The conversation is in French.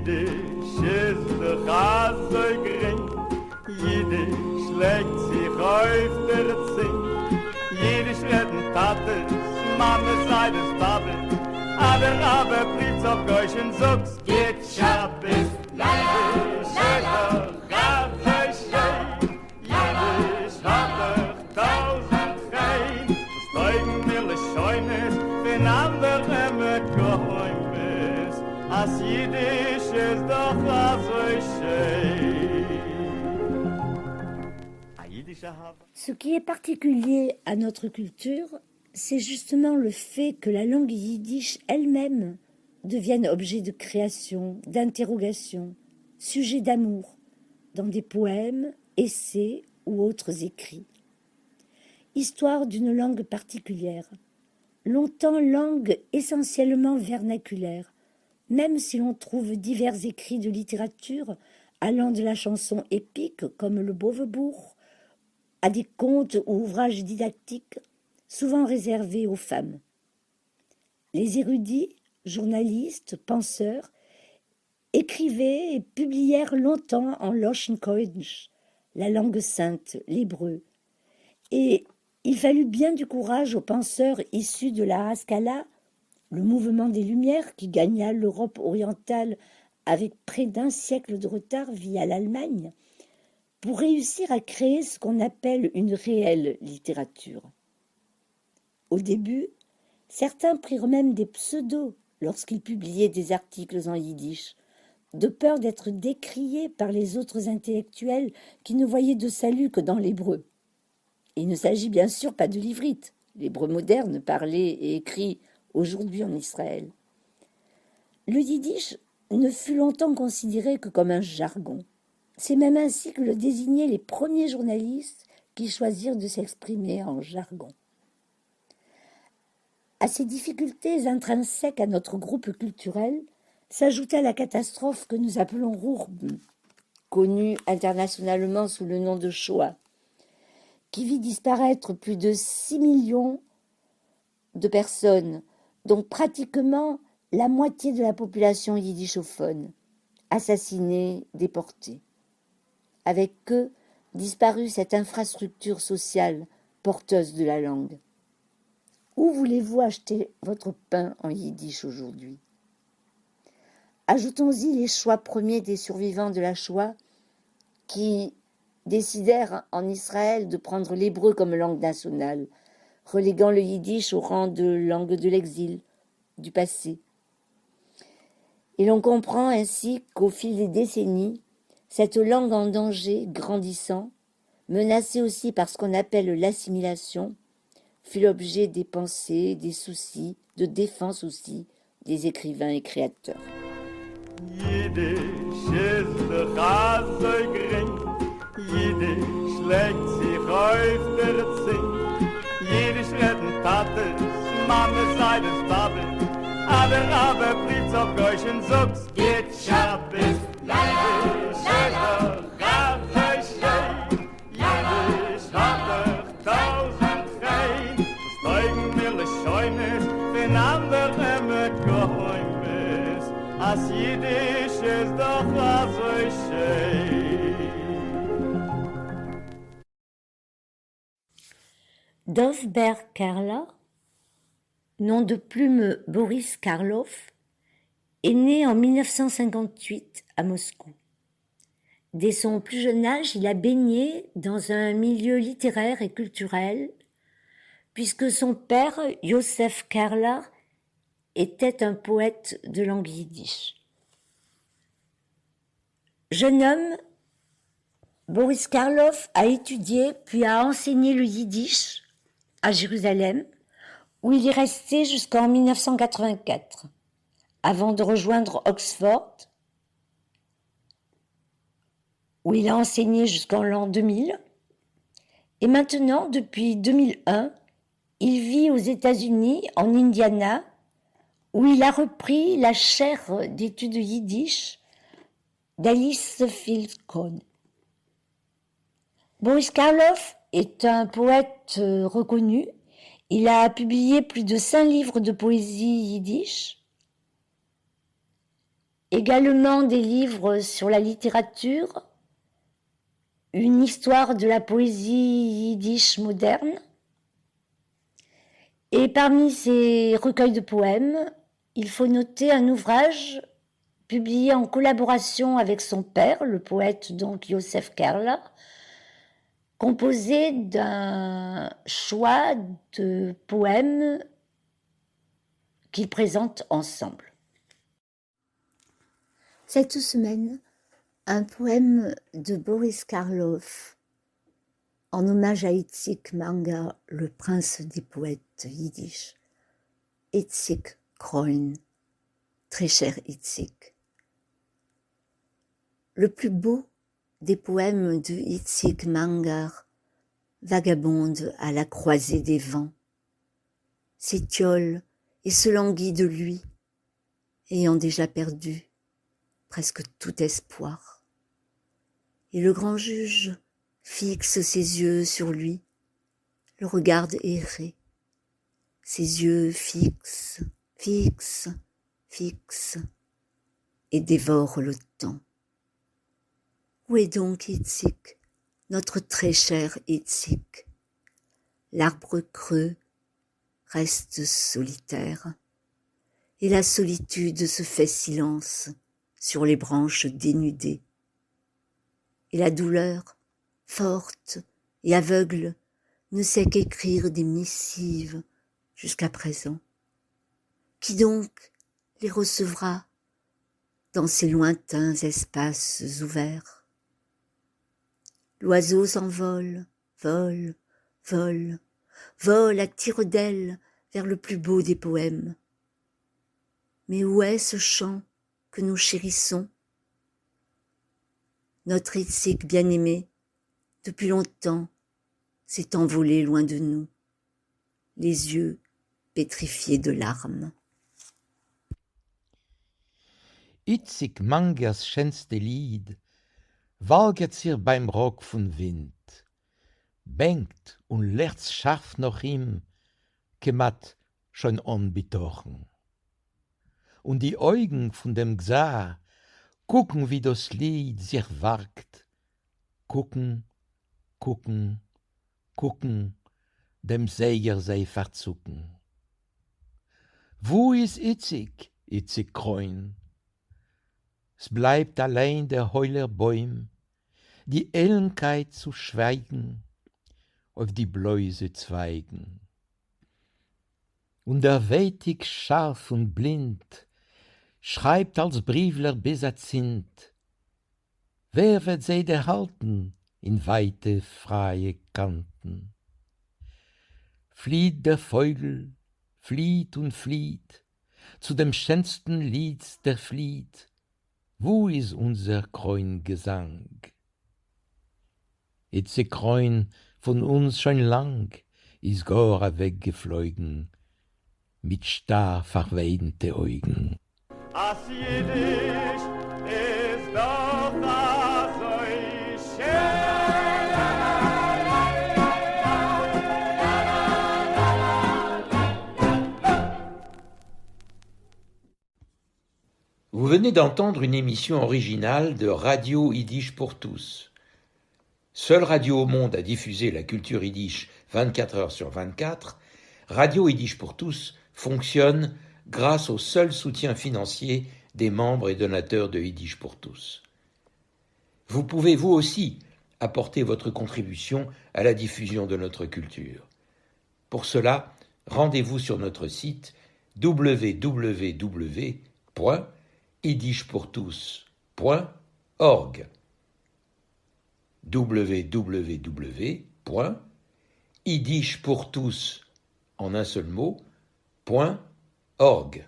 Jiddisch ist doch auch so gering. Jiddisch legt sich auf der Zing. Jiddisch reden Tates, Mama sei das Babel. Aber blieb's auf Geusch und suchst. Geht Schabbes, Jiddisch ist doch auch so schön. Jiddisch hat doch tausend Fein. Das Teugen will es scheunes, den anderen mit Geheimnis. As Jiddisch ist doch auch so schön. Ce qui est particulier à notre culture, c'est justement le fait que la langue yiddish elle-même devienne objet de création, d'interrogation, sujet d'amour, dans des poèmes, essais ou autres écrits. Histoire d'une langue particulière, longtemps langue essentiellement vernaculaire, même si l'on trouve divers écrits de littérature allant de la chanson épique comme le Boverbuch à des contes ou ouvrages didactiques, souvent réservés aux femmes. Les érudits, journalistes, penseurs, écrivaient et publièrent longtemps en Loshenkoidisch, la langue sainte, l'hébreu. Et il fallut bien du courage aux penseurs issus de la Haskalah, le mouvement des Lumières qui gagna l'Europe orientale avec près d'un siècle de retard via l'Allemagne, pour réussir à créer ce qu'on appelle une réelle littérature. Au début, certains prirent même des pseudos lorsqu'ils publiaient des articles en yiddish, de peur d'être décriés par les autres intellectuels qui ne voyaient de salut que dans l'hébreu. Il ne s'agit bien sûr pas de l'ivrite, l'hébreu moderne parlé et écrit aujourd'hui en Israël. Le yiddish ne fut longtemps considéré que comme un jargon. C'est même ainsi que le désignaient les premiers journalistes qui choisirent de s'exprimer en jargon. À ces difficultés intrinsèques à notre groupe culturel s'ajouta la catastrophe que nous appelons Ruhrb, connue internationalement sous le nom de Shoah, qui vit disparaître plus de 6 millions de personnes, dont pratiquement la moitié de la population yiddishophone, assassinée, déportée. Avec eux, disparut cette infrastructure sociale porteuse de la langue. Où voulez-vous acheter votre pain en yiddish aujourd'hui? Ajoutons-y les choix premiers des survivants de la Shoah qui décidèrent en Israël de prendre l'hébreu comme langue nationale, reléguant le yiddish au rang de langue de l'exil, du passé. Et l'on comprend ainsi qu'au fil des décennies, cette langue en danger, grandissant, menacée aussi par ce qu'on appelle l'assimilation, fut l'objet des pensées, des soucis, de défense aussi, des écrivains et créateurs. Jiddisch ist doch auch so gering. Jiddisch legt sich auf der Zing. Jiddisch reden Tates, Mama sei das Babel. Aber blieb's auf Geusch und suchst. Geht Schabbes, Jiddisch ist doch auch so schön. Jiddisch hat doch tausend Fein. Das Teugen will es scheunes, den anderen mit Geheimnis. As Jiddisch ist doch auch so schön. Dovber Karla, nom de plume Boris Karloff, est né en 1958 à Moscou. Dès son plus jeune âge, il a baigné dans un milieu littéraire et culturel, puisque son père, Yosef Karla, était un poète de langue yiddish. Jeune homme, Boris Karloff a étudié puis a enseigné le yiddish à Jérusalem, où il est resté jusqu'en 1984, avant de rejoindre Oxford, où il a enseigné jusqu'en l'an 2000, et maintenant, depuis 2001, il vit aux États-Unis, en Indiana, où il a repris la chaire d'études yiddish d'Alice Field Cohn. Boris Karloff est un poète reconnu. Il a publié plus de 5 livres de poésie yiddish Également des livres sur la littérature, une histoire de la poésie yiddish moderne. Et parmi ces recueils de poèmes, il faut noter un ouvrage publié en collaboration avec son père, le poète donc Yosef Kerler, composé d'un choix de poèmes qu'ils présentent ensemble. Cette semaine, un poème de Boris Karloff en hommage à Itzik Manger, le prince des poètes yiddish. Itzik Kroin, très cher Itzik. Le plus beau des poèmes de Itzik Manger vagabonde à la croisée des vents, s'étiole et se languit de lui, ayant déjà perdu presque tout espoir. Et le grand juge fixe ses yeux sur lui, le regarde errer. Ses yeux fixes, fixes, fixes, et dévorent le temps. Où est donc Itzik, notre très cher Itzik? L'arbre creux reste solitaire, et la solitude se fait silence sur les branches dénudées. Et la douleur, forte et aveugle, ne sait qu'écrire des missives jusqu'à présent. Qui donc les recevra dans ces lointains espaces ouverts? L'oiseau s'envole, vole, vole, vole à tire-d'aile vers le plus beau des poèmes. Mais où est ce chant que nous chérissons? Notre Itzik bien-aimé, depuis longtemps, s'est envolé loin de nous, les yeux pétrifiés de larmes. Itzik Mangers schönste Lied walget sich beim Rock von Wind, bängt und lert's scharf nach ihm, gematt schon unbetochen. Und die Augen von dem Gsar gucken, wie das Lied sich wagt, gucken, gucken, gucken, dem Säger sei verzucken. Wo ist Itzik, Itzik Kroin? Es bleibt allein der heuler Bäum, die Ellenkeit zu schweigen auf die bläuse Zweigen. Und der Weitig scharf und blind schreibt als Briefler bis er zint. Wer wird sie erhalten in weite, freie Kanten? Flieht der Vogel, flieht und flieht, zu dem schönsten Lied der flieht. Wo ist unser Kroin-Gesang? Itzik Kroin von uns schon lang ist gar weggeflogen, mit starr verweidente Augen. As Jiddisch ist doch so schön. Vous venez d'entendre une émission originale de Radio Yiddish pour tous. Seule radio au monde à diffuser la culture yiddish 24 heures sur 24, Radio Yiddish pour tous fonctionne grâce au seul soutien financier des membres et donateurs de Yiddish pour tous. Vous pouvez vous aussi apporter votre contribution à la diffusion de notre culture. Pour cela, rendez-vous sur notre site www.yiddishpourtous.org www.yiddishpourtous en un seul mot, .org